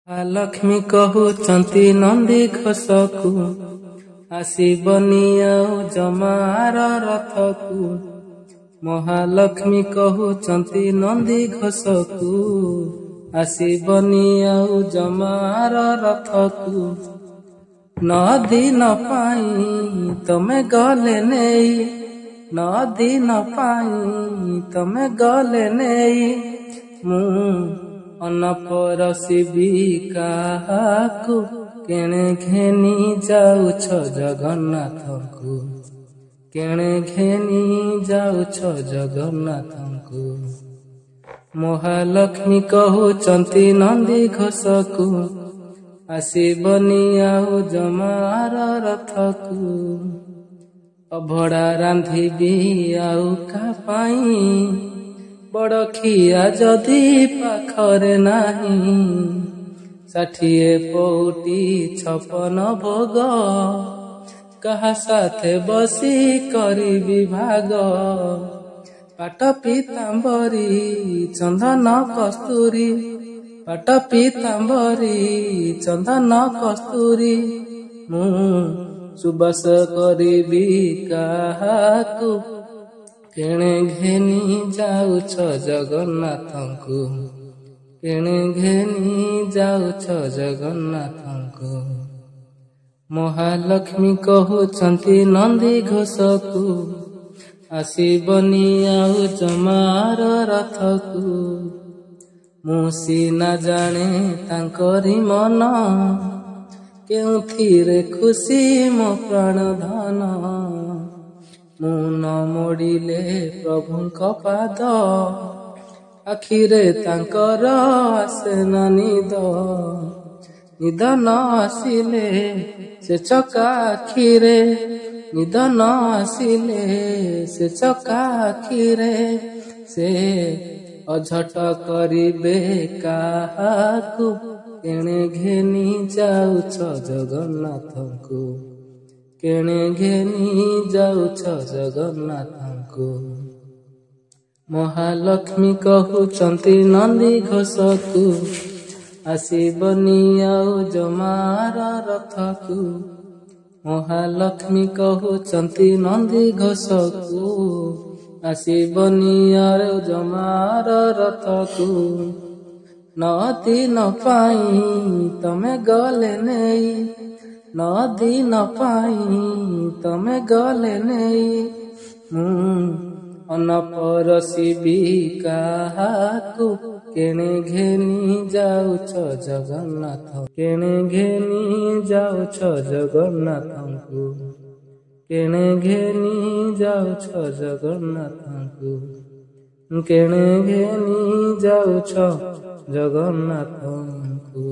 ଲକ୍ଷ୍ମୀ କହୁଛନ୍ତି ନନ୍ଦୀ ଘୋଷକୁ, ଆସିବନି ଆଉ ଜମାର ରଥକୁ। ମହାଲକ୍ଷ୍ମୀ କହୁଛନ୍ତି ନନ୍ଦୀ ଘୋଷକୁ, ଆସିବନି ଆଉ ଜମାର ରଥକୁ। 9 ଦିନ ପାଇଁ ତମେ ଗଲେ ନେଇ, 9 ଦିନ ପାଇଁ ତମେ ଗଲେ ନେଇ। ମୁଁ ଅନପରସିବି କାହାକୁ, କେଣେ ଘେନି ଯାଉଛ ଜଗନ୍ନାଥଙ୍କୁ, କେଣେ ଘେନି ଯାଉଛ ଜଗନ୍ନାଥଙ୍କୁ। ମହାଲକ୍ଷ୍ମୀ କହୁଛନ୍ତି ନନ୍ଦୀ ଘୋଷକୁ, ଆସିବନି ଆଉ ଜମାର ରଥକୁ। ଅଭଡ଼ା ରାନ୍ଧିବି ଆଉ କାହା ପାଇଁ, ବଡ଼ଖିଆ ଯଦି ପାଖରେ ନାହିଁ। 60 ପଉଟି 56 ଭୋଗ, କାହା ସାଥେ ବସି କରିବି ଭାଗ। ପାଟ ପୀତାମ୍ବରୀ ଚନ୍ଦନ କସ୍ତୁରୀ, ପାଟ ପୀତାମ୍ବରୀ ଚନ୍ଦନ କସ୍ତୁରୀ। ମୁଁ ସୁବାସ କରିବି କାହାକୁ, କେଣେ ଘେନି ଯାଉଛ ଜଗନ୍ନାଥଙ୍କୁ, କେଣେ ଘେନି ଯାଉଛ ଜଗନ୍ନାଥଙ୍କୁ। ମହାଲକ୍ଷ୍ମୀ କହୁଛନ୍ତି ନନ୍ଦୀ ଘୋଷକୁ, ଆସିବନି ଆଉ ଜମାର ରଥକୁ। ମୁଁ ସିନା ଜାଣେ ତାଙ୍କରି ମନ, କେଉଁଥିରେ ଖୁସି ମୋ ପ୍ରାଣ ଧନ। ମୁଁ ନ ମୋଡ଼ିଲେ ପ୍ରଭୁଙ୍କ ପାଦ, ଆଖିରେ ତାଙ୍କର ଆସେ ନା ନିଦ। ନିଦ ନ ଆସିଲେ ସେ ଚକା ଆଖିରେ, ନିଦ ନ ଆସିଲେ ସେ ଚକା ଆଖିରେ। ସେ ଅଝଟ କରିବେ କାହାକୁ, କେଣେ ଘେନି ଯାଉଛ ଜଗନ୍ନାଥଙ୍କୁ, କେଣେ ଘେନି ଯାଉଛ ଜଗନ୍ନାଥଙ୍କୁ। ମହାଲକ୍ଷ୍ମୀ କହୁଛନ୍ତି ନନ୍ଦୀ ଘୋଷକୁ, ଆସିବନି ଆଉ ଜମାର ରଥକୁ। ମହାଲକ୍ଷ୍ମୀ କହୁଛନ୍ତି ନନ୍ଦୀ ଘୋଷକୁ, ଆସିବନି ଆଉ ଜମାର ରଥକୁ। 9 ଦିନ ପାଇଁ ତମେ ଗଲେ ନେଇ, 9 ଦିନ ପାଇଁ ତମେ ଗଲେ ନେଇ। ମୁଁ ଅନପରସିବି କାହାକୁ, କେଣେ ଘେନି ଯାଉଛ ଜଗନ୍ନାଥ, କେଣେ ଘେନି ଯାଉଛ ଜଗନ୍ନାଥଙ୍କୁ, କେଣେ ଘେନି ଯାଉଛ ଜଗନ୍ନାଥଙ୍କୁ, କେଣେ ଘେନି ଯାଉଛ ଜଗନ୍ନାଥଙ୍କୁ।